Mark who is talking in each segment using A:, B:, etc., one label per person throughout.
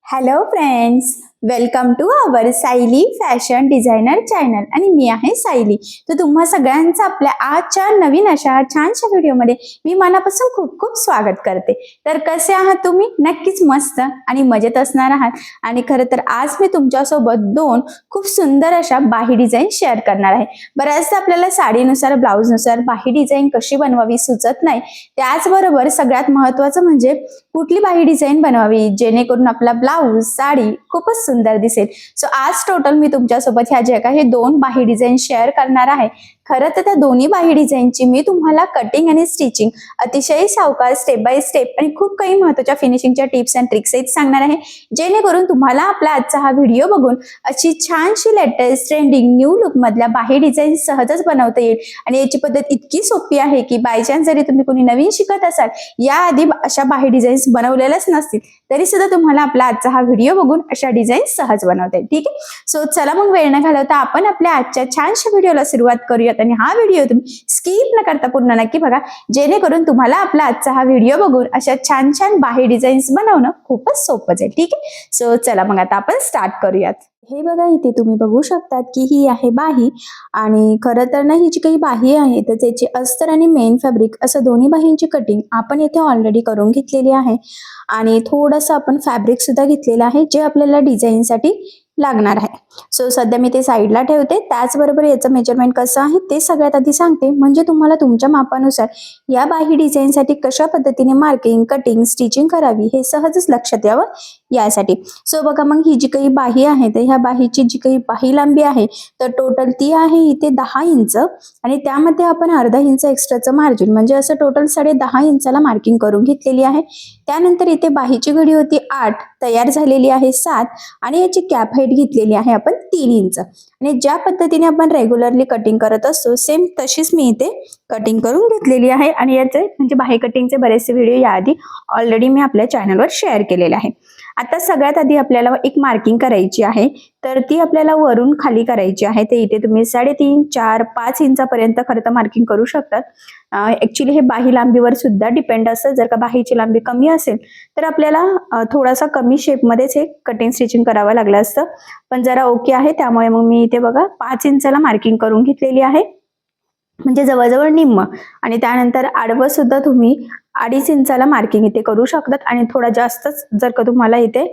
A: Hello friends, welcome to our Sayali fashion designer channel आणि मी आहे सायली. तर तुम्हा सगळ्यांचं आपल्या आजच्या नवीन अशा छानशा व्हिडिओमध्ये मी मनापासून खूप खूप स्वागत करते. तर कसे आहात तुम्ही? नक्कीच मस्त आणि मजेत असणार आहात. आणि खरं तर आज मी तुमच्यासोबत दोन खूप सुंदर अशा बाही डिझाईन शेअर करणार आहे. बऱ्याचदा आपल्याला साडीनुसार ब्लाऊजनुसार बाही डिझाईन कशी बनवावी सुचत नाही. त्याचबरोबर सगळ्यात महत्त्वाचं म्हणजे कुठली बाही डिझाईन बनवावी जेणेकरून आपला ब्लाऊज साडी खूपच सुंदर दिसेल. सो आज टोटल मी तुमच्यासोबत ह्या ज्या काही दोन बाही डिझाईन शेअर करणार आहे. खरं तर त्या दोन्ही बाही डिझाईनची मी तुम्हाला कटिंग आणि स्टिचिंग अतिशय सावकाश स्टेप बाय स्टेप आणि खूप काही महत्त्वाच्या फिनिशिंगच्या टिप्स अँड ट्रिक्स सांगणार आहे, जेणेकरून तुम्हाला आपला आजचा हा व्हिडिओ बघून अशी छानशी लेटेस्ट ट्रेंडिंग न्यू लुक मधल्या बाही डिझाईन सहजच बनवता येईल. आणि याची पद्धत इतकी सोपी आहे की बाय चान्स जरी तुम्ही कोणी नवीन शिकत असाल, याआधी अशा बाही डिझाईन्स बनवलेल्याच नसतील, तरी सुद्धा तुम्हाला आपला आजचा हा व्हिडिओ बघून अशा डिझाईन सहज बनवता येईल. ठीक आहे, सो चला मग वेळ न घालवता आपण आपल्या आजच्या छानशा व्हिडिओला सुरुवात करूयात. आणि हा व्हिडिओ तुम्ही स्किप न करता पूर्ण नक्की बघा, जेणेकरून तुम्हाला आपला आजचा हा व्हिडिओ बघून अशा छान छान बाही डिझाईन्स बनवणं खूपच सोपं जाईल. ठीक आहे, सो चला मग आता आपण स्टार्ट करूयात. हे बघा, इथे तुम्ही बघू शकतात की ही आहे बाही. आणि खरं तर ना ही जी काही बाही आहे तर त्याची अस्तर आणि मेन फॅब्रिक असं दोन्ही बाहींची कटिंग आपण इथे ऑलरेडी करून घेतलेली आहे. आणि थोडंसं आपण फॅब्रिक सुद्धा घेतलेलं आहे जे आपल्याला डिझाईनसाठी लागणार आहे. सो सध्या मी ते साईडला ठेवते. त्याचबरोबर याचं मेजरमेंट कसं आहे ते सगळ्यात आधी सांगते, म्हणजे तुम्हाला तुमच्या मापानुसार या बाही डिझाईनसाठी कशा पद्धतीने मार्किंग, कटिंग, स्टिचिंग करावी हे सहजच लक्षात यावं यासाठी. सो बघा, मग ही जी काही बाही आहे तर ह्या बाहीची जी काही बाही लांबी आहे तर टोटल ती आहे इथे 10 इंच. आणि त्यामध्ये आपण अर्धा इंच एक्स्ट्राचं मार्जिन म्हणजे असं टोटल 10.5 इंचाला मार्किंग करून घेतलेली आहे. त्यानंतर इथे बाहीची घडी होती 8, तयार झालेली आहे 7 आणि याची कॅप हाईट घेतलेली आहे आपण 3 इंच. आणि ज्या पद्धतीने आपण रेग्युलरली कटिंग करत असतो सेम तशीच मी इथे कटिंग करून घेतलेली आहे. आणि याचे म्हणजे बाही कटिंगचे बरेचसे व्हिडिओ याआधी ऑलरेडी मी आपल्या चॅनलवर शेअर केलेले आहे. आता सगळ्यात आधी आपल्याला एक मार्किंग करायची आहे, तर ती आपल्याला वरून खाली करायची आहे. ते इथे तुम्ही 3.5, 4, 5 इंचापर्यंत खरं तर मार्किंग करू शकतात. ऍक्च्युली हे बाही लांबीवर सुद्धा डिपेंड असतं. जर का बाहीची लांबी कमी असेल तर आपल्याला थोडासा कमी शेपमध्येच हे कटिंग स्टिचिंग करावं लागलं असतं. पण जरा ओके आहे, त्यामुळे मग मी इथे बघा 5 इंचाला मार्किंग करून घेतलेली आहे, म्हणजे जवळजवळ निम्म. आणि त्यानंतर आडवं सुद्धा तुम्ही 2.5 इंचाला मार्किंग इथे करू शकतात. आणि थोडा जास्तच जर का तुम्हाला इथे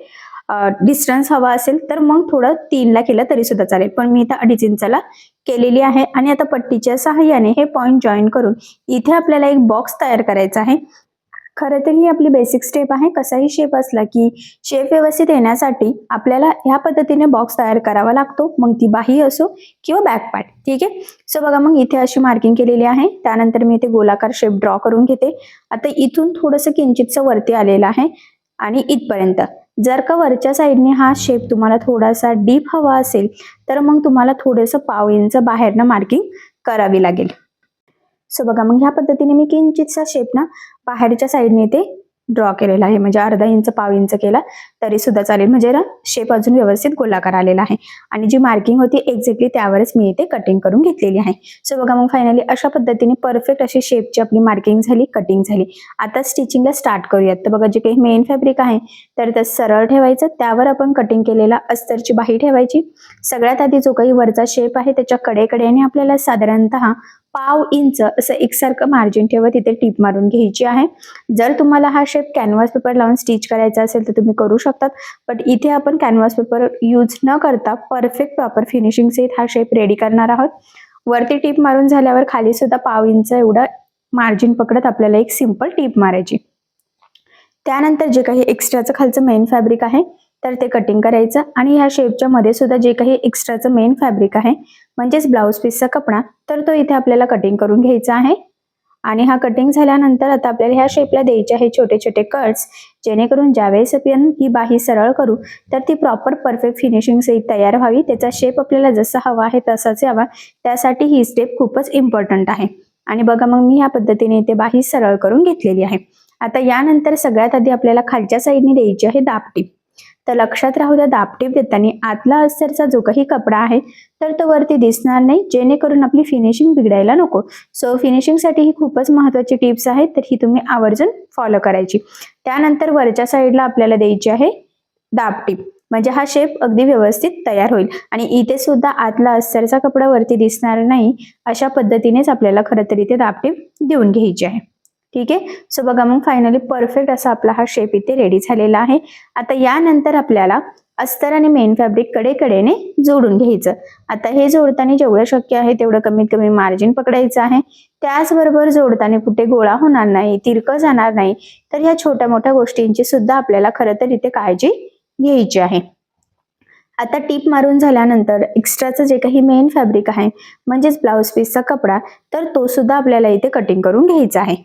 A: डिस्टन्स हवा असेल तर मग थोडं 3ला केलं तरी सुद्धा चालेल, पण मी इथं 2.5 इंचाला केलेली आहे. आणि आता पट्टीच्या सहाय्याने हे पॉइंट जॉईन करून इथे आपल्याला एक बॉक्स तयार करायचा आहे. खरं तर ही आपली बेसिक स्टेप आहे. कसाही शेप असला की शेप व्यवस्थित येण्यासाठी आपल्याला ह्या पद्धतीने बॉक्स तयार करावा लागतो, मग ती बाही असो किंवा बॅक पार्ट. ठीक आहे, सो बघा, मग इथे अशी मार्किंग केलेली आहे. त्यानंतर मी इथे गोलाकार शेप ड्रॉ करून घेते. आता इथून थोडंसं किंचितसं वरती आलेलं आहे आणि इथपर्यंत. जर का वरच्या साईडने हा शेप तुम्हाला थोडासा डीप हवा असेल तर मग तुम्हाला थोडंसं 1/2 इंच बाहेरनं मार्किंग करावी लागेल. सो बघा, मग ह्या पद्धतीने मी किंचितसा शेप ना बाहेरच्या साईडने ते ड्रॉ केलेला आहे, म्हणजे अर्धा इंच 1/2 इंच केला तरी सुद्धा चालेल, म्हणजे ना शेप अजून व्यवस्थित गोलाकार आलेला आहे. आणि जी मार्किंग होती एक्झॅक्टली त्यावरच मी इथे कटिंग करून घेतलेली आहे. सो बघा, मग फायनली अशा पद्धतीने परफेक्ट अशी शेपची आपली मार्किंग झाली, कटिंग झाली. आता स्टिचिंगला स्टार्ट करूयात. तर बघा, जे काही मेन फॅब्रिक आहे तर ते सरळ ठेवायचं, त्यावर आपण कटिंग केलेला अस्तरची बाही ठेवायची. सगळ्यात आधी जो काही वरचा शेप आहे त्याच्या कडेकडेने आपल्याला साधारणतः 1/2 इंच असं एकसारखं मार्जिन ठेवत तिथे टीप मारून घ्यायची आहे. जर तुम्हाला हा शेप कॅनव्हास पेपर लावून स्टिच करायचा असेल तर तुम्ही करू शकतात, बट इथे आपण कॅनव्हास पेपर यूज न करता परफेक्ट प्रॉपर फिनिशिंग सहित हा शेप रेडी करणार आहोत. वरती टीप मारून झाल्यावर खाली सुद्धा 1/2 इंच एवढं मार्जिन पकडत आपल्याला एक सिंपल टीप मारायची. त्यानंतर जे काही एक्स्ट्राचं खालचं मेन फॅब्रिक आहे तर ते कटिंग करायचं. आणि ह्या शेपच्या मध्ये सुद्धा जे काही एक्स्ट्राचं मेन फॅब्रिक आहे म्हणजेच ब्लाऊज पीसचा कपडा तर तो इथे आपल्याला कटिंग करून घ्यायचा आहे. आणि हा कटिंग झाल्यानंतर आता आपल्याला ह्या शेपला द्यायचे आहे छोटे छोटे कट्स, जेणेकरून ज्यावेळेस आपण ही बाही सरळ करू तर ती प्रॉपर परफेक्ट फिनिशिंग सहित तयार व्हावी. त्याचा शेप आपल्याला जसा हवा आहे तसाच यावा, त्यासाठी ही स्टेप खूपच इम्पॉर्टंट आहे. आणि बघा, मग मी ह्या पद्धतीने इथे बाही सरळ करून घेतलेली आहे. आता यानंतर सगळ्यात आधी आपल्याला खालच्या साईडने द्यायची आहे दाबटीप. तर लक्षात राहू द्या, दाबटीप देताना आतला अस्तरचा जो काही कपडा आहे तर तो वरती दिसणार नाही, जेणेकरून आपली फिनिशिंग बिघडायला नको. सो फिनिशिंगसाठी ही खूपच महत्त्वाची टिप्स आहेत, तर ही तुम्ही आवर्जून फॉलो करायची. त्यानंतर वरच्या साईडला आपल्याला द्यायची आहे दाबटीप, म्हणजे हा शेप अगदी व्यवस्थित तयार होईल. आणि इथे सुद्धा आतला अस्तरचा कपडा वरती दिसणार नाही अशा पद्धतीनेच आपल्याला खरं तर इथे दाबटीप देऊन घ्यायची आहे. ठीक आहे. सो बघा मग फायनली परफेक्ट असा आपला हा शेप इथे रेडी झालेला आहे. आता यानंतर आपल्याला अस्तर आणि मेन फॅब्रिक कडेकडेने जोडून घ्यायचं. आता हे जोडताना जेवढं शक्य आहे तेवढं कमीत कमी मार्जिन पकडायचं आहे. त्याचबरोबर जोडताना कुठे गोळा होणार नाही, तिरकं जाणार नाही. तर ह्या छोट्या मोठ्या गोष्टींची सुद्धा आपल्याला खरं तर इथे काळजी घ्यायची आहे. आता टीप मारून झाल्यानंतर एक्स्ट्राचं जे काही मेन फॅब्रिक आहे म्हणजेच ब्लाउज पीसचा कपडा, तर तो सुद्धा आपल्याला इथे कटिंग करून घ्यायचा आहे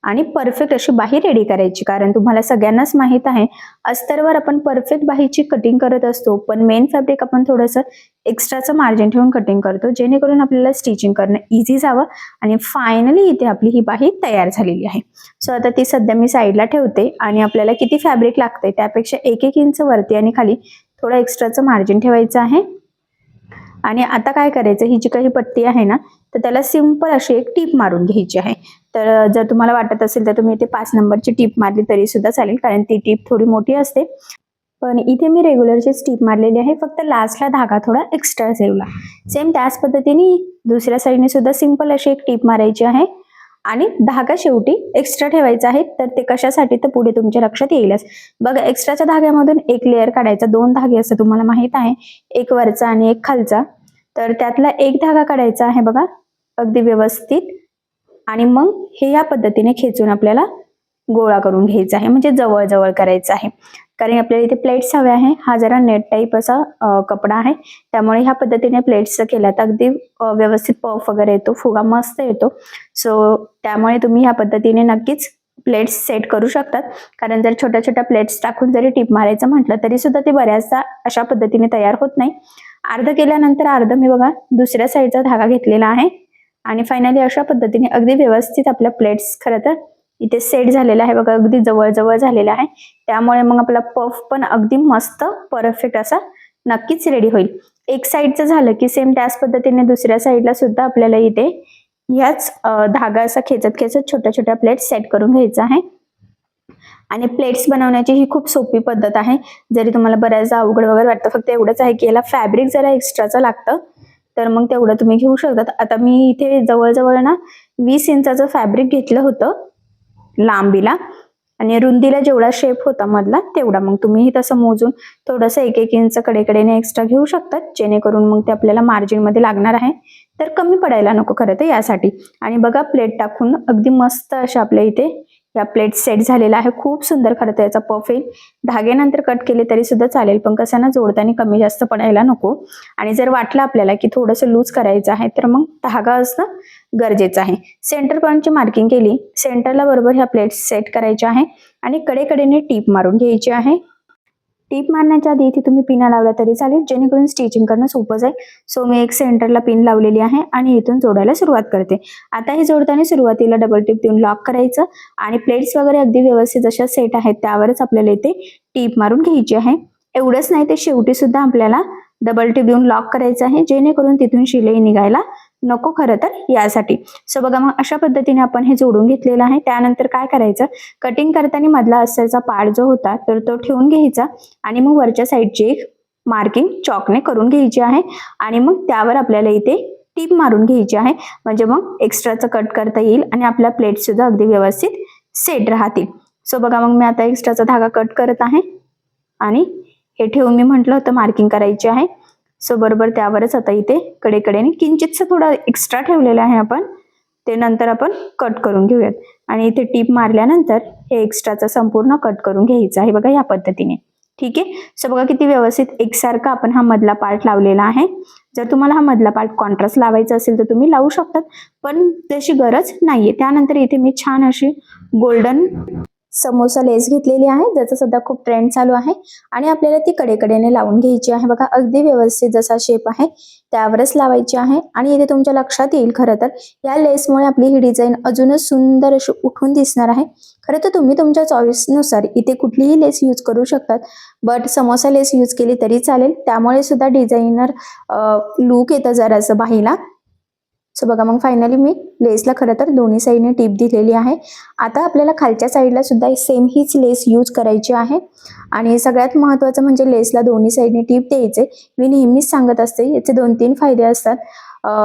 A: आणि परफेक्ट अशी बाही रेडी करायची. कारण तुम्हाला सगळ्यांनाच माहित आहे अस्तरवर आपण परफेक्ट बाहीची कटिंग करत असतो, पण मेन फॅब्रिक आपण थोडंसं एक्स्ट्राचं मार्जिन ठेवून कटिंग करतो जेणेकरून आपल्याला स्टिचिंग करणं इझी जावं. आणि फायनली इथे आपली ही बाही तयार झालेली आहे. सो आता ती सध्या मी साईडला ठेवते आणि आपल्याला किती फॅब्रिक लागते त्यापेक्षा 1-1 इंच वरती आणि खाली थोडं एक्स्ट्राचं मार्जिन ठेवायचं आहे. आणि आता काय करायचं, ही जी काही पट्टी आहे ना तर त्याला सिंपल अशी एक टीप मारून घ्यायची आहे. तर जर तुम्हाला वाटत असेल तर तुम्ही इथे 5 नंबरची टीप मारली तरी सुद्धा चालेल, कारण ती टीप थोडी मोठी असते. पण इथे मी रेग्युलरचीच टीप मारलेली आहे, फक्त लास्टला धागा थोडा एक्स्ट्रा ठेवला. सेम त्याच पद्धतीने दुसऱ्या साईडने सुद्धा सिंपल अशी एक टीप मारायची आहे आणि धागा शेवटी एक्स्ट्रा ठेवायचा आहे. तर ते कशासाठी तर पुढे तुमच्या लक्षात येईलच. बघा एक्स्ट्राच्या धाग्यामधून एक लेअर काढायचा, 2 धागे असं तुम्हाला माहित आहे, एक वरचा आणि एक खालचा. तर त्यातला एक धागा काढायचा आहे बघा अगदी व्यवस्थित, आणि मग हे या पद्धतीने खेचून आपल्याला गोळा करून घ्यायचा आहे, म्हणजे जवळ जवळ करायचं आहे. कारण आपल्याला इथे प्लेट्स हवे आहे. हा जरा नेट टाईप असा कपडा आहे, त्यामुळे ह्या पद्धतीने प्लेट्स केल्या तर अगदी व्यवस्थित पफ वगैरे येतो, फुगा मस्त येतो. सो त्यामुळे तुम्ही ह्या पद्धतीने नक्कीच प्लेट्स सेट करू शकतात. कारण जर छोट्या छोट्या प्लेट्स टाकून जरी टीप मारायचं म्हटलं तरी सुद्धा ते बऱ्याचदा अशा पद्धतीने तयार होत नाही. अर्ध केल्यानंतर अर्ध मी बघा दुसऱ्या साईडचा धागा घेतलेला आहे आणि फायनली अशा पद्धतीने अगदी व्यवस्थित आपल्या प्लेट्स खरं तर इथे सेट झालेला आहे बघा, अगदी जवळ जवळ झालेला आहे. त्यामुळे मग आपला पफ पण अगदी मस्त परफेक्ट असा नक्कीच रेडी होईल. एक साईडचं झालं की सेम त्याच पद्धतीने दुसऱ्या साईडला सुद्धा आपल्याला इथे ह्याच धागा असा खेचत खेचत छोट्या छोट्या प्लेट्स सेट करून घ्यायचा आहे. आणि प्लेट्स बनवण्याची ही खूप सोपी पद्धत आहे. जरी तुम्हाला बऱ्याचदा अवघड वगैरे वाटतं, फक्त एवढंच आहे की याला फॅब्रिक जरा एक्स्ट्राचं लागतं, तर मग तेवढं तुम्ही घेऊ शकतात. आता मी इथे जवळजवळ ना 20 इंचाचं फॅब्रिक घेतलं होतं लांबीला, आणि रुंदीला जेवढा शेप होता मधला तेवढा. मग तुम्ही तसं मोजून थोडंसं 1-1 इंच कडेकडेने एक्स्ट्रा घेऊ शकतात, जेणेकरून मग ते आपल्याला मार्जिन मध्ये लागणार आहे, तर कमी पडायला नको खरं तर यासाठी. आणि बघा प्लेट टाकून अगदी मस्त अशा आपल्या इथे या प्लेट सेट झालेला आहे. खूप सुंदर खरं तर याचा पफ येईल. धागेनंतर कट केले तरी सुद्धा चालेल, पण कसं ना जोडताना कमी जास्त पडायला नको. आणि जर वाटलं आपल्याला की थोडंसं लूज करायचं आहे तर मग धागा असणं गरजेचं आहे. सेंटर पॉईंटची मार्किंग केली, सेंटरला बरोबर ह्या प्लेट्स सेट करायच्या आहे आणि कडेकडेने टीप मारून घ्यायची आहे. टीप मारण्याच्या आधी इथे तुम्ही पिना लावला तरी चालेल, जेणेकरून स्टिचिंग करणं सोपं जाईल. सो मी एक सेंटरला पिन लावलेली आहे आणि इथून जोडायला सुरुवात करते. आता हे जोडताना सुरुवातीला डबल टिप देऊन लॉक करायचं आणि प्लेट्स वगैरे अगदी व्यवस्थित जशा सेट आहेत त्यावरच आपल्याला इथे टीप मारून घ्यायची आहे. एवढंच नाही, ते शेवटी सुद्धा आपल्याला डबल टिप देऊन लॉक करायचं आहे, जेणेकरून तिथून शिलाई निघायला नको खरं तर यासाठी. सो बघा मग अशा पद्धतीने आपण हे जोडून घेतलेलं आहे. त्यानंतर काय करायचं, कटिंग करताना मधला अस्तरचा पार्ट जो होता तर तो ठेवून घ्यायचा आणि मग वरच्या साईडची एक मार्किंग चॉकने करून घ्यायची आहे आणि मग त्यावर आपल्याला इथे टीप मारून घ्यायची आहे, म्हणजे मग एक्स्ट्राचं कट करता येईल आणि आपल्या प्लेट सुद्धा अगदी व्यवस्थित सेट राहतील. सो बघा मग मी आता एक्स्ट्राचा धागा कट करत आहे आणि हे ठेवून मी म्हटलं होतं मार्किंग करायची आहे. सो बरोबर त्यावरच आता इथे कडेकडेने किंचितसं थोडं एक्स्ट्रा ठेवलेलं आहे आपण, ते नंतर आपण कट करून घेऊयात. आणि इथे टीप मारल्यानंतर हे एक्स्ट्राचं संपूर्ण कट करून घ्यायचं आहे बघा या पद्धतीने. ठीक आहे. सो बघा किती व्यवस्थित एकसारखा आपण हा मधला पार्ट लावलेला आहे. जर तुम्हाला हा मधला पार्ट कॉन्ट्रास्ट लावायचा असेल तर तुम्ही लावू शकतात, पण त्याची गरज नाहीये. त्यानंतर इथे मी छान अशी गोल्डन समोसा लेस घेतलेली आहे, ज्याचा सध्या खूप ट्रेंड चालू आहे आणि आपल्याला ती कडेकडेने लावून घ्यायची आहे. बघा अगदी व्यवस्थित जसा शेप आहे त्यावरच लावायची आहे. आणि इथे तुमच्या लक्षात येईल खरं तर या लेसमुळे आपली ही डिझाईन अजूनच सुंदर अशी उठून दिसणार आहे. खरं तर तुम्ही तुमच्या चॉईसनुसार इथे कुठलीही लेस यूज करू शकतात, बट समोसा लेस यूज केली तरी चालेल, त्यामुळे सुद्धा डिझायनर लुक येतं जरासं बाहीला. सो बघा मग फायनली मी लेसला खरं तर दोन्ही साईडने टीप दिलेली आहे. आता आपल्याला खालच्या साईडला सुद्धा सेम हीच लेस यूज करायची आहे. आणि सगळ्यात महत्त्वाचं म्हणजे लेसला दोन्ही साईडने टीप द्यायचे. मी नेहमीच सांगत असते याचे 2-3 फायदे असतात.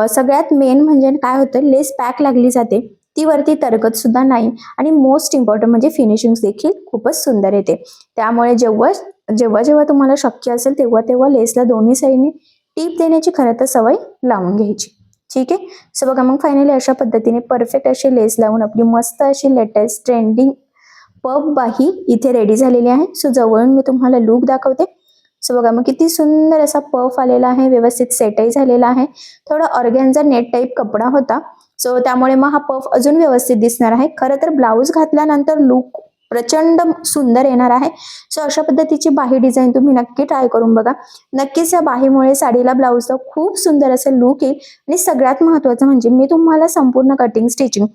A: सगळ्यात मेन म्हणजे काय होतं, लेस पॅक लागली जाते, ती वरती तरकत सुद्धा नाही आणि मोस्ट इम्पॉर्टंट म्हणजे फिनिशिंग देखील खूपच सुंदर येते. त्यामुळे जेव्हा जेव्हा तुम्हाला शक्य असेल तेव्हा लेसला दोन्ही साईडने टीप देण्याची खरं तर सवय लावून घ्यायची. ठीक आहे. सो बघा मग फायनली अशा पद्धतीने परफेक्ट अशी लेस लावून आपली मस्त अशी लेटेस्ट ट्रेंडिंग पफ बाही इथे रेडी झालेली आहे. सो जवळून मी तुम्हाला लुक दाखवते. सो बघा मग किती सुंदर असा पफ आलेला आहे, व्यवस्थित सेटही झालेला आहे. थोडा ऑर्गॅन्झा नेट टाईप कपडा होता, सो त्यामुळे मग हा पफ अजून व्यवस्थित दिसणार आहे. खरं तर ब्लाऊज घातल्यानंतर लुक प्रचंड सुंदर येणार आहे. सो अशा पद्धतीची बाही डिझाईन तुम्ही नक्की ट्राय करून बघा. नक्कीच या बाहीमुळे साडीला ब्लाऊजला खूप सुंदर असं लुक येईल. आणि सगळ्यात महत्त्वाचं म्हणजे मी तुम्हाला संपूर्ण कटिंग स्टिचिंग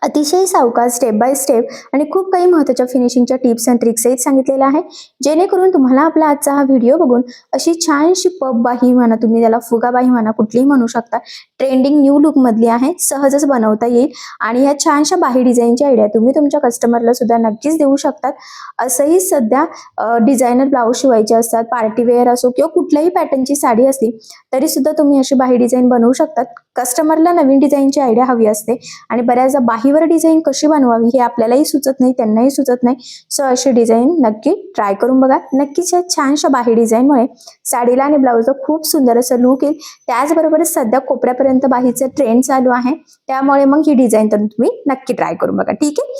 A: अतिशय सावकाश स्टेप बाय स्टेप आणि खूप काही महत्त्वाच्या फिनिशिंगच्या टिप्स अँड ट्रिक्स सहित सांगितलेलं आहे, जेणेकरून तुम्हाला आपला आजचा हा व्हिडिओ बघून अशी छानशी पफ बाही म्हणा, तुम्ही त्याला फुगा बाही म्हणा, कुठलीही म्हणू शकता, ट्रेंडिंग न्यू लुक मधली आहे, सहजच बनवता येईल. आणि या छानशा बाही डिझाईनची आयडिया तुम्ही तुमच्या कस्टमरला सुद्धा नक्कीच देऊ शकतात. असंही सध्या डिझायनर ब्लाऊज शिवायचे असतात, पार्टी वेअर असो किंवा कुठल्याही पॅटर्नची साडी असली तरी सुद्धा तुम्ही अशी बाही डिझाईन बनवू शकतात. कस्टमरला नवीन डिझाईनची आयडिया हवी असते आणि बऱ्याचदा बाहीवर डिझाईन कशी बनवावी हे आपल्यालाही सुचत नाही, त्यांनाही सुचत नाही. सो अशी डिझाईन नक्की ट्राय करून बघा. नक्कीच या छानशा बाही डिझाईनमुळे साडीला आणि ब्लाऊजला खूप सुंदर असं लुक येईल. त्याचबरोबर सध्या कोपऱ्यापर्यंत बाहीचं ट्रेंड चालू आहे, त्यामुळे मग ही डिझाईन तर तुम्ही नक्की ट्राय करून बघा. ठीक आहे.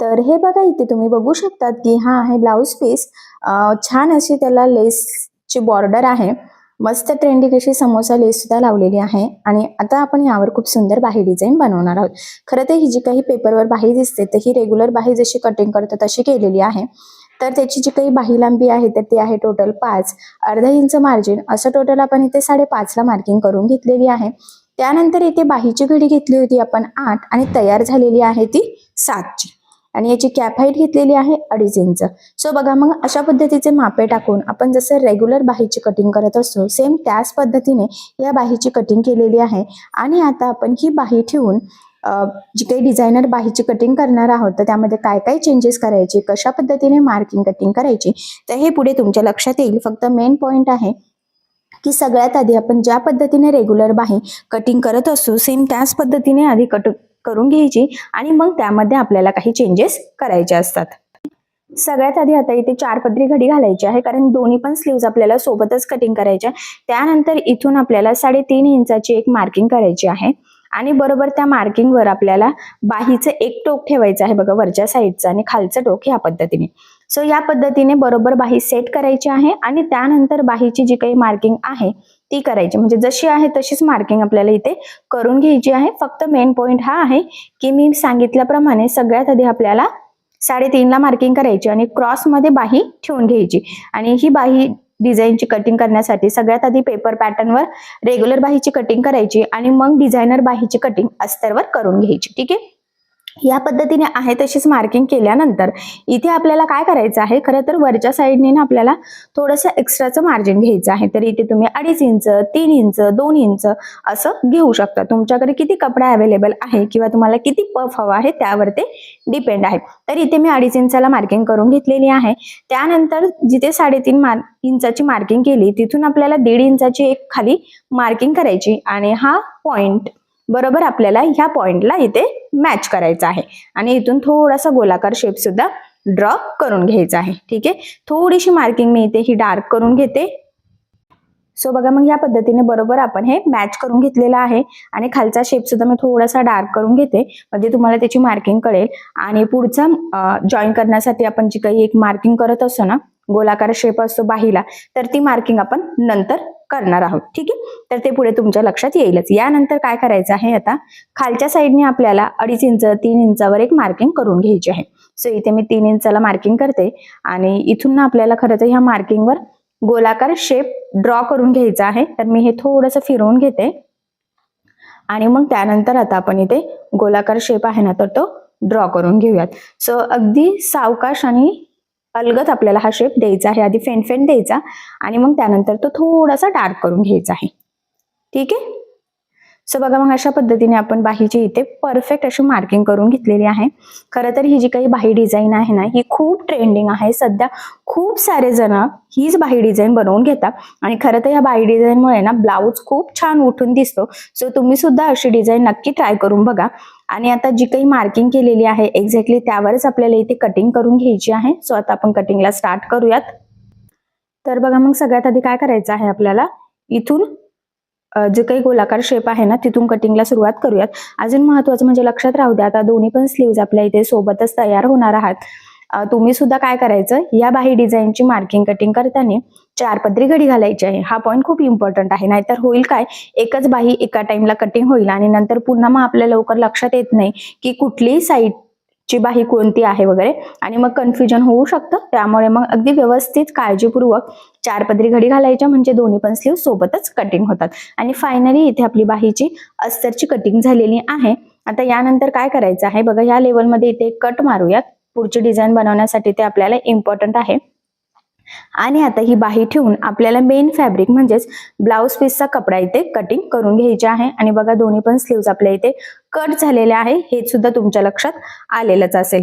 A: तर हे बघा इथे तुम्ही बघू शकतात की हा आहे ब्लाऊज पीस. छान अशी त्याला लेसची बॉर्डर आहे, मस्त ट्रेंडिंग अशी समोसा लेस सुद्धा लावलेली आहे. आणि आता आपण यावर खूप सुंदर बाही डिझाईन बनवणार आहोत. खरं तर ही जी काही पेपरवर बाही दिसते तर ही रेग्युलर बाही जशी कटिंग करतो तशी केलेली आहे. तर त्याची जी काही बाही लांबी आहे तर ती आहे टोटल 5, अर्धा इंच मार्जिन असं टोटल आपण इथे 5.5ला मार्किंग करून घेतलेली आहे. त्यानंतर इथे बाहीची घडी घेतली होती आपण 8 आणि तयार झालेली आहे ती 7ची. आणि याची कॅप हाईट घेतलेली आहे 2.5 इंच. सो बघा मग अशा पद्धतीचे मापे टाकून आपण जसं रेग्युलर बाहीची कटिंग करत असतो सेम त्याच पद्धतीने या बाहीची कटिंग केलेली आहे. आणि आता आपण ही बाही ठेवून जी काही डिझायनर बाहीची कटिंग करणार आहोत तर त्यामध्ये काय काय चेंजेस करायचे, कशा पद्धतीने मार्किंग कटिंग करायची तर हे पुढे तुमच्या लक्षात येईल. फक्त मेन पॉइंट आहे की सगळ्यात आधी आपण ज्या पद्धतीने रेग्युलर बाही कटिंग करत असतो सेम त्याच पद्धतीने आधी करून घ्यायची आणि मग त्यामध्ये आपल्याला काही चेंजेस करायचे असतात. सगळ्यात आधी आता इथे 4 पदरी घडी घालायची आहे, कारण दोन्ही पण स्लीव्ज आपल्याला सोबतच कटिंग करायच्या. त्यानंतर इथून आपल्याला 3.5 इंचाची एक मार्किंग करायची आहे आणि बरोबर त्या मार्किंगवर आपल्याला बाहीचं एक टोक ठेवायचं आहे बघा वरच्या साईडचं आणि खालचं टोक ह्या पद्धतीने. सो या पद्धतीने बरोबर बाही सेट करायची आहे आणि त्यानंतर बाहीची जी काही मार्किंग आहे ती करायची, म्हणजे जशी आहे तशीच मार्किंग आपल्याला इथे करून घ्यायची आहे. फक्त मेन पॉइंट हा आहे की मी सांगितल्याप्रमाणे सगळ्यात आधी आपल्याला 3.5ला मार्किंग करायची आणि क्रॉसमध्ये बाही ठेवून घ्यायची. आणि ही बाही डिझाईनची कटिंग करण्यासाठी सगळ्यात आधी पेपर पॅटर्नवर रेग्युलर बाहीची कटिंग करायची आणि मग डिझायनर बाहीची कटिंग अस्तरवर करून घ्यायची. ठीक आहे. या पद्धतीने आहे तशीच मार्किंग केल्यानंतर इथे आपल्याला काय करायचं आहे, खरं तर वरच्या साईडने ना आपल्याला थोडंसं एक्स्ट्राचं मार्जिन घ्यायचं आहे. तर इथे तुम्ही 2.5 इंच, 3 इंच, 2 इंच असं घेऊ शकता. तुमच्याकडे किती कपडा अवेलेबल आहे किंवा तुम्हाला किती पफ हवा आहे त्यावर ते डिपेंड आहे. तर इथे मी 2.5 इंचाला मार्किंग करून घेतलेली आहे. त्यानंतर जिथे 3.5 इंचाची मार्किंग केली तिथून आपल्याला 1.5 इंचाची एक खाली मार्किंग करायची आणि हा पॉइंट बरोबर आपल्याला ह्या पॉइंटला इथे मॅच करायचा आहे आणि इथून थोडासा गोलाकार शेप सुद्धा ड्रॉ करून घ्यायचा आहे. ठीक आहे. थोडीशी मार्किंग मी इथे ही डार्क करून घेते. सो बघा मग या पद्धतीने बरोबर आपण हे मॅच करून घेतलेलं आहे आणि खालचा शेप सुद्धा मी थोडासा डार्क करून घेते, म्हणजे तुम्हाला त्याची मार्किंग कळेल. आणि पुढचा जॉईन करण्यासाठी आपण जी काही एक मार्किंग करत असतो ना, गोलाकार शेप असतो बाहीला, तर ती मार्किंग आपण नंतर करणार आहोत. ठीक आहे. तर ते पुढे तुमच्या लक्षात येईलच. यानंतर काय करायचं आहे, आता खालच्या साईडने आपल्याला 2.5 इंच, 3 इंचावर एक मार्किंग करून घ्यायची आहे. सो इथे मी 3 इंचाला मार्किंग करते आणि इथून ना आपल्याला खरं तर ह्या मार्किंगवर गोलाकार शेप ड्रॉ करून घ्यायचा आहे. तर मी हे थोडंसं फिरवून घेते आणि मग त्यानंतर आता आपण इथे गोलाकार शेप आहे ना तर तो ड्रॉ करून घेऊयात. सो अगदी सावकाश आणि अलगद आपल्याला हा शेप द्यायचा आहे. आधी फेंट द्यायचा आणि मग त्यानंतर तो थोडासा डार्क करून घ्यायचा आहे. ठीक आहे. सो बघा मग अशा पद्धतीने आपण बाहीची इथे परफेक्ट अशी मार्किंग करून घेतलेली आहे. खरं तर ही जी काही बाही डिझाईन आहे ना, ही खूप ट्रेंडिंग आहे. सध्या खूप सारे जण हीच बाही डिझाईन बनवून घेतात आणि खरं तर या बाही डिझाईनमुळे ना ब्लाऊज खूप छान उठून दिसतो. सो तुम्ही सुद्धा अशी डिझाईन नक्की ट्राय करून बघा. आणि आता जी काही मार्किंग केलेली आहे एक्झॅक्टली त्यावरच आपल्याला इथे कटिंग करून घ्यायची आहे. सो आता आपण कटिंगला स्टार्ट करूयात. तर बघा मग सगळ्यात आधी काय करायचं आहे आपल्याला, इथून जे काही गोलाकार शेप आहे ना तिथून कटिंगला सुरुवात करूयात. अजून महत्वाचं म्हणजे लक्षात राहू द्या, आता दोन्ही पण स्लीव्ज आपल्या इथे सोबतच तयार होणार आहात. तुम्ही सुद्धा काय करायचं, या बाही डिझाईनची मार्किंग कटिंग करताना 4 पदरी घडी घालायची आहे. हा पॉईंट खूप इम्पॉर्टंट आहे. नाहीतर होईल काय, एकच बाही एका टाइमला कटिंग होईल आणि नंतर पुन्हा मग आपल्या लवकर लक्षात येत नाही की कुठलीही साईडची बाही कोणती आहे वगैरे, आणि मग कन्फ्युजन होऊ शकतं. त्यामुळे मग अगदी व्यवस्थित काळजीपूर्वक 4 पदरी घडी घालायच्या, म्हणजे दोन्ही पण स्लीव सोबतच कटिंग होतात. आणि फायनली इथे आपली बाहीची अस्तरची कटिंग झालेली आहे. आता यानंतर काय करायचं आहे बघा, या लेवलमध्ये इथे कट मारूयात. पुढची डिझाईन बनवण्यासाठी ते आपल्याला इम्पॉर्टंट आहे. आणि आता ही बाही ठेवून आपल्याला मेन फॅब्रिक म्हणजेच ब्लाउज पीसचा कपडा इथे कटिंग करून घ्यायचा आहे. आणि बघा दोन्ही पण स्लीव्ज आपल्या इथे कट झालेले आहे, हे सुद्धा तुमच्या लक्षात आलेलंच असेल.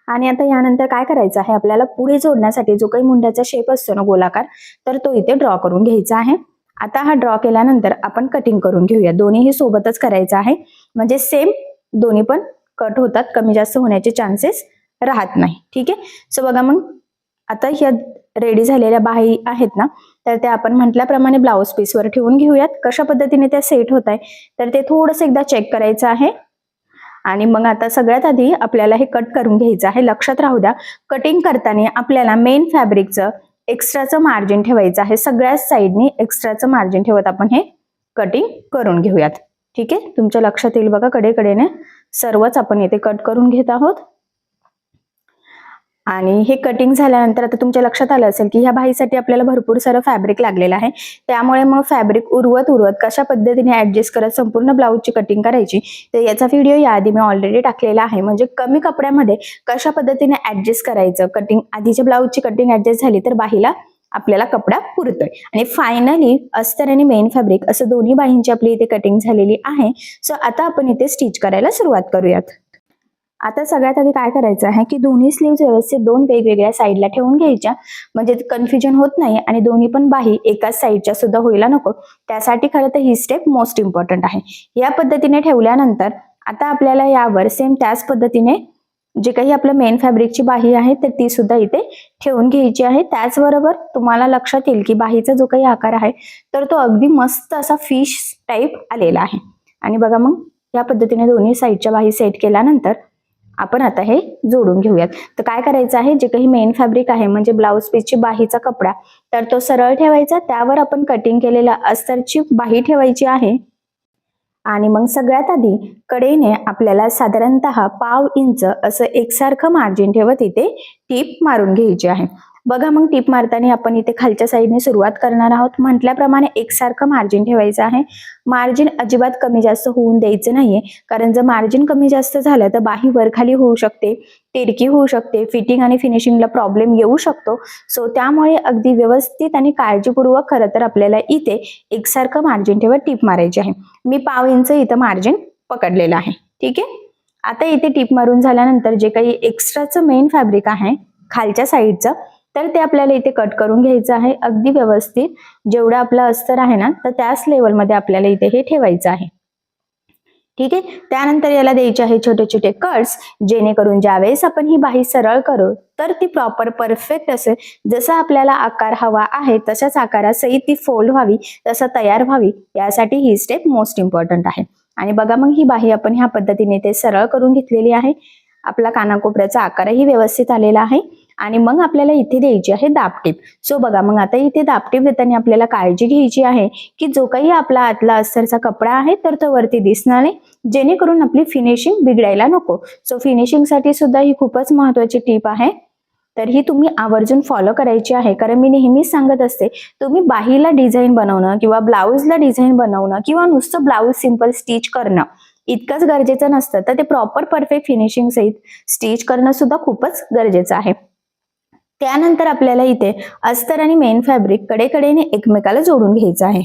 A: आणि आता यानंतर काय करायचं आहे, आपल्याला पुढे जोडण्यासाठी जो काही मुंड्याचा शेप असतो ना गोलाकार, तर तो इथे ड्रॉ करून घ्यायचा आहे. आता हा ड्रॉ केल्यानंतर आपण कटिंग करून घेऊया. दोन्हीही सोबतच करायचं आहे, म्हणजे सेम दोन्ही पण कट होतात, कमी जास्त होण्याचे चान्सेस राहत नाही. ठीक आहे. सो बघा मग आता ह्या रेडी झालेल्या बाही आहेत ना, तर त्या आपण म्हटल्याप्रमाणे ब्लाउज पीसवर ठेवून घेऊयात. कशा पद्धतीने त्या सेट होत आहे तर ते थोडंसं एकदा चेक करायचं आहे. आणि मग आता सगळ्यात आधी आपल्याला हे कट करून घ्यायचं आहे. लक्षात राहू द्या, कटिंग करताना आपल्याला मेन फॅब्रिकचं एक्स्ट्राचं मार्जिन ठेवायचं आहे. सगळ्याच साईडनी एक्स्ट्राचं मार्जिन ठेवत आपण हे कटिंग करून घेऊयात. ठीक आहे, तुमच्या लक्षात येईल बघा, कडेकडेने सर्वच आपण इथे कट करून घेत आहोत. आणि हे कटिंग झाल्यानंतर आता तुमच्या लक्षात आलं असेल की ह्या बाहीसाठी आपल्याला भरपूर सारं फॅब्रिक लागलेलं आहे. त्यामुळे मग फॅब्रिक उरवत कशा पद्धतीने ऍडजस्ट करत संपूर्ण ब्लाऊजची कटिंग करायची, तर याचा व्हिडिओ याआधी मी ऑलरेडी टाकलेला आहे. म्हणजे कमी कपड्यामध्ये कशा पद्धतीने ऍडजस्ट करायचं, कटिंग आधीच्या ब्लाऊजची कटिंग ऍडजस्ट झाली तर बाहीला आपल्याला कपडा पुरतोय. आणि फायनली अस्तर आणि मेन फॅब्रिक असं दोन्ही बाहींची आपली इथे कटिंग झालेली आहे. सो आता आपण इथे स्टिच करायला सुरुवात करूयात. आता सगळ्यात आधी काय करायचं आहे की दोन्ही स्लीव्ज व्यवस्थित 2 वेगवेगळ्या साईडला ठेवून घ्यायच्या, म्हणजे कन्फ्युजन होत नाही आणि दोन्ही पण बाही एकाच साईडच्या सुद्धा व्हायला नको. त्यासाठी खरं तर ही स्टेप मोस्ट इम्पॉर्टंट आहे. या पद्धतीने ठेवल्यानंतर आता आपल्याला यावर सेम त्याच पद्धतीने जे काही आपलं मेन फॅब्रिकची बाही आहे तर ती सुद्धा इथे ठेवून घ्यायची आहे. त्याचबरोबर तुम्हाला लक्षात येईल की बाहीचा जो काही आकार आहे तर तो अगदी मस्त असा फिश टाईप आलेला आहे. आणि बघा मग या पद्धतीने दोन्ही साईडच्या बाही सेट केल्यानंतर आपण आता हे जोडून घेऊयात. तर काय करायचं आहे, जे काही मेन फॅब्रिक आहे म्हणजे ब्लाउज पीसची बाहीचा कपडा, तर तो सरळ ठेवायचा. त्यावर आपण कटिंग केलेल्या अस्तरची बाही ठेवायची आहे. आणि मग सगळ्यात आधी कडेने आपल्याला साधारणतः पाव इंच असं एकसारखं मार्जिन ठेवत इथे टीप मारून घ्यायची आहे. बघा मग टीप मारताना आपण इथे खालच्या साईडने सुरुवात करणार आहोत. म्हटल्याप्रमाणे एकसारखं मार्जिन ठेवायचं आहे. मार्जिन अजिबात कमी जास्त होऊन द्यायचं नाहीये, कारण जर मार्जिन कमी जास्त झालं तर बाही वरखाली होऊ शकते, तिरकी होऊ शकते, फिटिंग आणि फिनिशिंगला प्रॉब्लेम येऊ शकतो. सो त्यामुळे अगदी व्यवस्थित आणि काळजीपूर्वक खरं तर आपल्याला इथे एकसारखं मार्जिन ठेवत टीप मारायची आहे. मी पाव इंच इथं मार्जिन पकडलेलं आहे. ठीक आहे. आता इथे टीप मारून झाल्यानंतर जे काही एक्स्ट्राचं मेन फॅब्रिक आहे खालच्या साईडचं, तर ते आपल्याला इथे कट करून घ्यायचं आहे. अगदी व्यवस्थित जेवढं आपलं अस्तर आहे ना तर त्याच लेवलमध्ये आपल्याला इथे हे ठेवायचं आहे. ठीक आहे. त्यानंतर याला द्यायचे आहे छोटे छोटे कट्स, जेणेकरून ज्यावेळेस आपण ही बाही सरळ करू तर ती प्रॉपर परफेक्ट असेल. जसा आपल्याला आकार हवा आहे तशाच आकारासहित ती फोल्ड व्हावी, तसं तयार व्हावी, यासाठी ही स्टेप मोस्ट इम्पॉर्टंट आहे. आणि बघा मग ही बाही आपण ह्या पद्धतीने ते सरळ करून घेतलेली आहे. आपला कानाकोपऱ्याचा आकारही व्यवस्थित आलेला आहे. आणि मग आपल्याला इथे द्यायची आहे दाबटीप. सो बघा मग आता इथे दाबटीप देताना आपल्याला काळजी घ्यायची आहे की जो काही आपला आतला अस्तरचा कपडा आहे तर तो वरती दिसणार नाही, जेणेकरून आपली फिनिशिंग बिघडायला नको. सो फिनिशिंगसाठी सुद्धा ही खूपच महत्वाची टीप आहे. तर ही तुम्ही आवर्जून फॉलो करायची आहे, कारण मी नेहमीच सांगत असते, तुम्ही बाहीला डिझाईन बनवणं किंवा ब्लाऊजला डिझाईन बनवणं किंवा नुसतं ब्लाऊज सिंपल स्टिच करणं इतकंच गरजेचं नसतं, तर ते प्रॉपर परफेक्ट फिनिशिंग सहित स्टिच करणं सुद्धा खूपच गरजेचं आहे. त्यानंतर आपल्याला इथे अस्तर आणि मेन फॅब्रिक कडेकडेने एकमेकाला जोडून घ्यायचं आहे.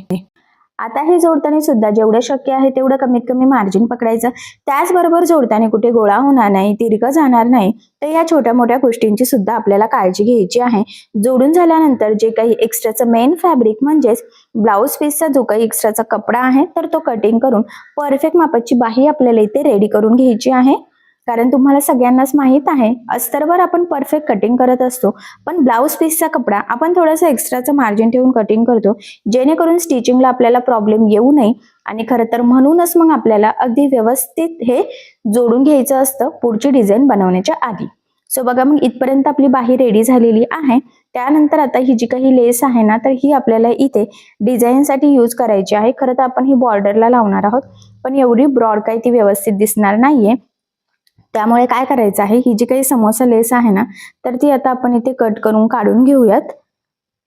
A: आता हे जोडताना सुद्धा जेवढं शक्य आहे तेवढं कमीत कमी मार्जिन पकडायचं. त्याचबरोबर जोडताना कुठे गोळा होणार नाही, तिरकं जाणार नाही, तर या छोट्या मोठ्या गोष्टींची सुद्धा आपल्याला काळजी घ्यायची आहे. जोडून झाल्यानंतर जे काही एक्स्ट्राचं मेन फॅब्रिक म्हणजेच ब्लाऊज पीसचा जो काही एक्स्ट्राचा कपडा आहे तर तो कटिंग करून परफेक्ट मापाची बाही आपल्याला इथे रेडी करून घ्यायची आहे. कारण तुम्हाला सगळ्यांनाच माहित आहे अस्तरवर आपण परफेक्ट कटिंग करत असतो, पण ब्लाऊज पीसचा कपडा आपण थोडंसं एक्स्ट्राचं मार्जिन ठेवून कटिंग करतो, जेणेकरून स्टिचिंगला आपल्याला प्रॉब्लेम येऊ नये. आणि खरं तर म्हणूनच मग आपल्याला अगदी व्यवस्थित हे जोडून घ्यायचं असतं पुढची डिझाईन बनवण्याच्या आधी. सो बघा, मग इथपर्यंत आपली बाही रेडी झालेली आहे. त्यानंतर आता ही जी काही लेस आहे ना, तर ही आपल्याला इथे डिझाईनसाठी यूज करायची आहे. खरं तर आपण ही बॉर्डरला लावणार आहोत, पण एवढी ब्रॉड काही ती व्यवस्थित दिसणार नाहीये. त्यामुळे काय करायचं आहे, ही जी काही समोसा लेस आहे ना, तर ती आता आपण इथे कट करून काढून घेऊयात.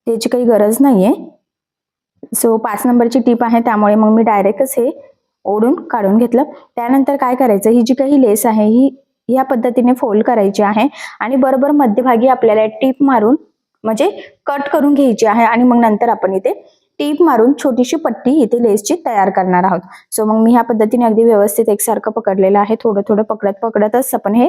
A: त्याची काही गरज नाहीये. सो 5 नंबरची टीप आहे, त्यामुळे मग मी डायरेक्टच हे ओढून काढून घेतलं. त्यानंतर काय करायचं, ही जी काही लेस आहे ही या पद्धतीने फोल्ड करायची आहे आणि बरोबर मध्यभागी आपल्याला टीप मारून म्हणजे कट करून घ्यायची आहे आणि मग नंतर आपण इथे टीप मारून छोटीशी पट्टी इथे लेसची तयार करणार आहोत. सो मग मी ह्या पद्धतीने अगदी व्यवस्थित एकसारखं पकडलेलं आहे. थोडं थोडं पकडतच आपण हे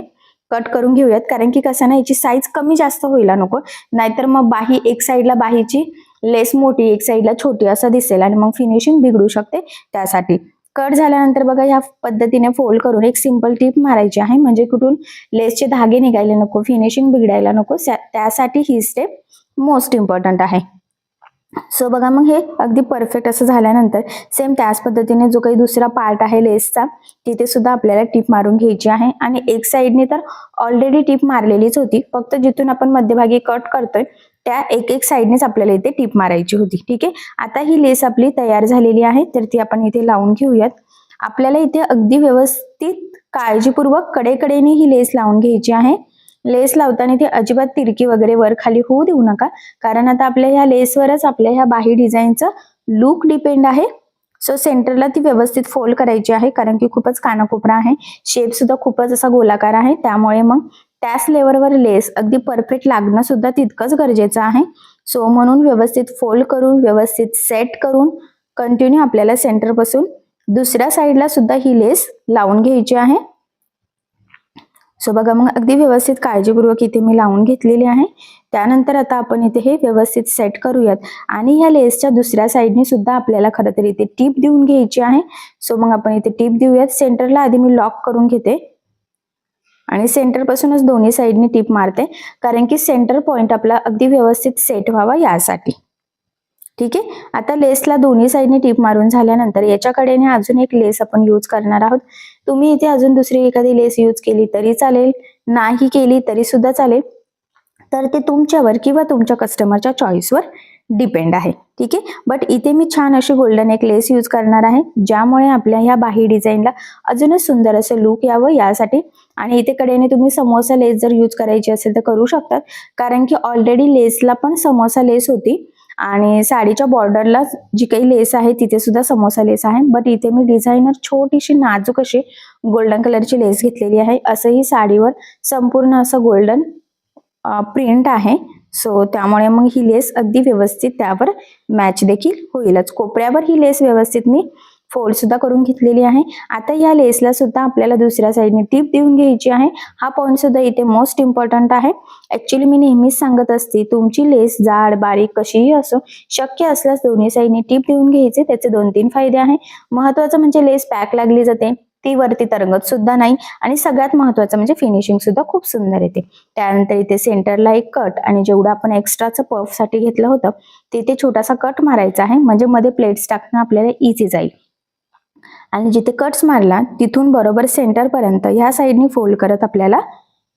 A: कट करून घेऊयात, कारण की कसं ना, याची साईज कमी जास्त व्हायला नको, नाहीतर मग बाही एक साईडला बाहीची लेस मोठी एक साईडला छोटी असं दिसेल आणि मग फिनिशिंग बिघडू शकते. त्यासाठी कट झाल्यानंतर बघा ह्या पद्धतीने फोल्ड करून एक सिंपल टीप मारायची आहे, म्हणजे कुठून लेसचे धागे निघायला नको, फिनिशिंग बिघडायला नको, त्यासाठी ही स्टेप मोस्ट इम्पॉर्टंट आहे. सो बघा, मग हे अगदी परफेक्ट असं झाल्यानंतर सेम त्याच पद्धतीने जो काही दुसरा पार्ट आहे लेसचा तिथे सुद्धा आपल्याला टीप मारून घ्यायची आहे. आणि एक साईडने तर ऑलरेडी टीप मारलेलीच होती, फक्त जिथून आपण मध्यभागी कट करतोय त्या एक साईडनेच आपल्याला इथे टीप मारायची होती. ठीक आहे, आता ही लेस आपली तयार झालेली आहे, तर ती आपण इथे लावून घेऊयात. आपल्याला इथे अगदी व्यवस्थित काळजीपूर्वक कडेकडेने ही लेस लावून घ्यायची आहे. लेस लावताना ती अजिबात तिरकी वगैरे वर खाली होऊ देऊ नका, कारण आता आपल्या ह्या लेसवरच आपल्या ह्या बाही डिझाईनचं लुक डिपेंड आहे. सो सेंटरला ती व्यवस्थित फोल्ड करायची आहे, कारण की खूपच कानाकोपरा आहे, शेप सुद्धा खूपच असा गोलाकार आहे, त्यामुळे मग त्याच लेवलवर लेस अगदी परफेक्ट लागणं सुद्धा तितकंच गरजेचं आहे. सो म्हणून व्यवस्थित फोल्ड करून व्यवस्थित सेट करून कंटिन्यू आपल्याला सेंटर पासून दुसऱ्या साईडला सुद्धा ही लेस लावून घ्यायची आहे. सो बघा, मग अगदी व्यवस्थित काळजीपूर्वक इथे मी लावून घेतलेली आहे. त्यानंतर आता आपण इथे हे व्यवस्थित सेट करूयात आणि ह्या लेसच्या दुसऱ्या साईडने सुद्धा आपल्याला खरं तर इथे टीप देऊन घ्यायची आहे. सो मग आपण इथे टीप देऊयात. सेंटरला आधी मी लॉक करून घेते आणि सेंटर पासूनच दोन्ही साईडने टीप मारते, कारण की सेंटर पॉइंट आपला अगदी व्यवस्थित सेट व्हावा यासाठी. ठीक आहे, आता लेसला दोन्ही साईडने टीप मारून झाल्यानंतर याच्याकडेने अजून एक लेस आपण यूज करणार आहोत. तुम्ही इथे अजून दुसरी एखादी लेस यूज केली तरी चालेल, नाही केली तरी सुद्धा चालेल, तर ते तुमच्यावर किंवा तुमच्या कस्टमरच्या चॉईसवर डिपेंड आहे. ठीक आहे, बट इथे मी छान अशी गोल्डन एक लेस यूज करणार आहे, ज्यामुळे आपल्या ह्या बाही डिझाईनला अजूनच सुंदर असं लुक यावं यासाठी. आणि इथे कडेने तुम्ही समोसा लेस जर यूज करायची असेल तर करू शकतात, कारण की ऑलरेडी लेसला पण समोसा लेस होती आणि साडीच्या बॉर्डरला जी काही लेस आहे तिथे सुद्धा समोसा लेस आहे. बट इथे मी डिझायनर छोटीशी नाजूक अशी गोल्डन कलरची लेस घेतलेली आहे. असंही साडीवर संपूर्ण असं गोल्डन प्रिंट आहे. सो त्यामुळे मग ही लेस अगदी व्यवस्थित त्यावर मॅच देखील होईलच. कोपऱ्यावर ही लेस व्यवस्थित मी फोल्ड सुद्धा करून घेतलेली आहे. आता या लेसला सुद्धा आपल्याला दुसऱ्या साईडने टीप देऊन घ्यायची आहे. हा पॉइंट सुद्धा इथे मोस्ट इम्पॉर्टंट आहे. ऍक्च्युली मी नेहमीच सांगत असते, तुमची लेस जाड बारीक कशीही असो, शक्य असल्यास दोन्ही साईडने टीप देऊन घ्यायचे. त्याचे 2-3 फायदे आहे. महत्वाचं म्हणजे लेस पॅक लागली जाते, ती वरती तरंगत सुद्धा नाही, आणि सगळ्यात महत्वाचं म्हणजे फिनिशिंग सुद्धा खूप सुंदर येते. त्यानंतर इथे सेंटरला एक कट, आणि जेवढं आपण एक्स्ट्राचं पफ साठी घेतलं होतं तिथे छोटासा कट मारायचा आहे, म्हणजे मध्ये प्लेट्स टाकणं आपल्याला इझी जाईल. आणि जिथे कट्स मारला तिथून बरोबर सेंटर पर्यंत ह्या साईडने फोल्ड करत आपल्याला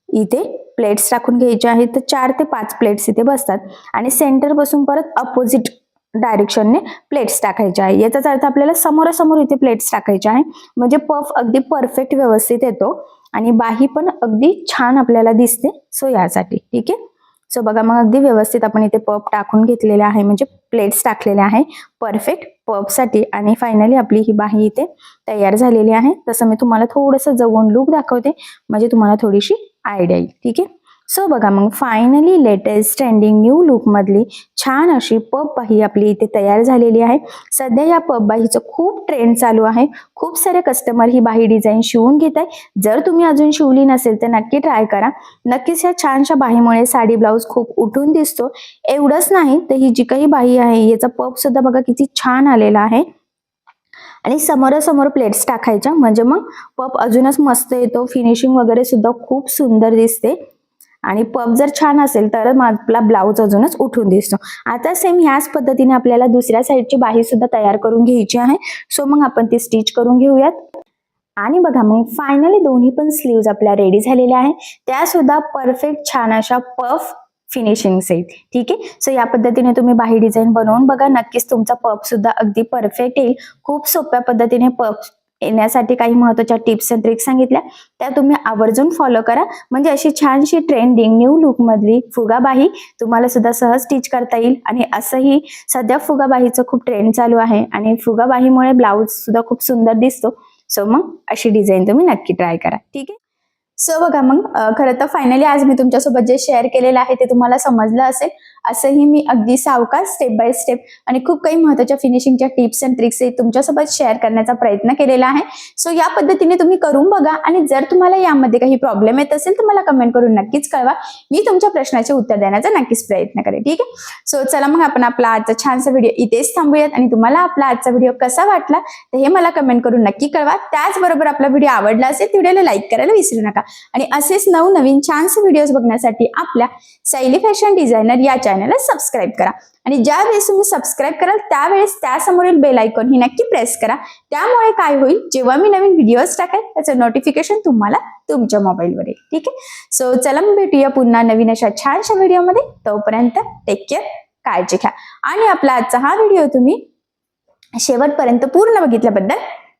A: इथे प्लेट्स टाकून घ्यायचे आहेत. तर 4 ते 5 प्लेट्स इथे बसतात आणि सेंटर पासून परत अपोजिट डायरेक्शनने प्लेट्स टाकायचे आहे. याचाच अर्थ आपल्याला समोरासमोर इथे प्लेट्स टाकायचे आहे, म्हणजे पफ अगदी परफेक्ट व्यवस्थित येतो आणि बाही पण अगदी छान आपल्याला दिसते. सो यासाठी ठीक आहे. सो बघा, मग अगदी व्यवस्थित आपण इथे पफ टाकून घेतलेले आहे, म्हणजे प्लेट्स टाकलेले आहे परफेक्ट पफसाठी. आणि फायनली आपली ही बाही इथे तयार झालेली आहे. तसं मी तुम्हाला थोडंसं जवळून लुक दाखवते, म्हणजे तुम्हाला थोडीशी आयडिया येईल. ठीक आहे. सो बघा मग finally latest trending new look मधली छान अशी पफ बाही आपली इथे तयार झालेली आहे. सध्या या पफ बाहीचं खूप ट्रेंड चालू आहे. खूप सारे कस्टमर ही बाही डिझाईन शिवून घेत आहे. जर तुम्ही अजून शिवली नसेल तर नक्की ट्राय करा. नक्कीच या छानशा बाहीमुळे साडी ब्लाऊज खूप उठून दिसतो. एवढंच नाही तर ही जी काही बाही आहे याचा पफ सुद्धा बघा किती छान आलेला आहे. आणि समोरासमोर प्लेट्स टाकायच्या म्हणजे मग पफ अजूनच मस्त येतो. फिनिशिंग वगैरे सुद्धा खूप सुंदर दिसते. आणि पफ जर छान असेल तर आपला ब्लाऊज अजूनच उठून दिसतो. आता सेम ह्याच पद्धतीने आपल्याला दुसऱ्या साईडची बाही सुद्धा तयार करून घ्यायची आहे. सो मग आपण ती स्टिच करून घेऊयात. आणि बघा मग फायनली दोन्ही पण स्लीव्ज आपल्या रेडी झालेल्या आहे. त्या सुद्धा परफेक्ट छान अशा पफ फिनिशिंग आहेत. ठीक आहे. सो या पद्धतीने तुम्ही बाही डिझाईन बनवून बघा. नक्कीच तुमचा पफ सुद्धा अगदी परफेक्ट येईल. खूप सोप्या पद्धतीने पफ येण्यासाठी काही महत्त्वाच्या टिप्स अँड ट्रिक्स सांगितल्या त्या तुम्ही आवर्जून फॉलो करा. म्हणजे अशी छानशी ट्रेंडिंग न्यू लुक मधली फुगाबाही तुम्हाला सुद्धा सहज स्टिच करता येईल. आणि असंही सध्या फुगाबाहीचं खूप ट्रेंड चालू आहे आणि फुगाबाहीमुळे ब्लाऊज सुद्धा खूप सुंदर दिसतो. सो मग अशी डिझाईन तुम्ही नक्की ट्राय करा. ठीक आहे. सो बघा मग खरं तर फायनली आज मी तुमच्यासोबत जे शेअर केलेलं आहे ते तुम्हाला समजलं असेल. असंही मी अगदी सावकाश स्टेप बाय स्टेप आणि खूप काही महत्त्वाच्या फिनिशिंगच्या टिप्स अँड ट्रिक्स तुमच्यासोबत शेअर करण्याचा प्रयत्न केलेला आहे. सो या पद्धतीने तुम्ही करून बघा. आणि जर तुम्हाला यामध्ये काही प्रॉब्लेम येत असेल तर मला कमेंट करून नक्कीच कळवा. मी तुमच्या प्रश्नाचे उत्तर देण्याचा नक्कीच प्रयत्न करेन. ठीक आहे. सो चला मग आपण आपला आजचा छानसा व्हिडिओ इथेच थांबूयात. आणि तुम्हाला आपला आजचा व्हिडिओ कसा वाटला तर हे मला कमेंट करून नक्की कळवा. त्याचबरोबर आपला व्हिडिओ आवडला असेल तर व्हिडिओला लाईक करायला विसरू नका. आणि असेच नवनवीन छानसे व्हिडिओज बघण्यासाठी आपल्या सायली फॅशन डिझायनर या चॅनलला सबस्क्राईब करा. आणि ज्या वेळेस तुम्ही सबस्क्राईब कराल त्यावेळेस त्यासमोरील बेल आयकॉन ही नक्की प्रेस करा. त्यामुळे काय होईल, जेव्हा मी नवीन व्हिडिओज टाकेल त्याचं नोटिफिकेशन तुम्हाला तुमच्या मोबाईलवर येईल. ठीक आहे. सो चला मग भेटूया पुन्हा नवीन अशा छानशा व्हिडिओमध्ये. तोपर्यंत टेक केअर, काळजी घ्या. आणि आपला आजचा हा व्हिडिओ तुम्ही शेवटपर्यंत पूर्ण बघितल्याबद्दल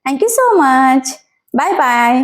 A: thank you so much. Bye bye.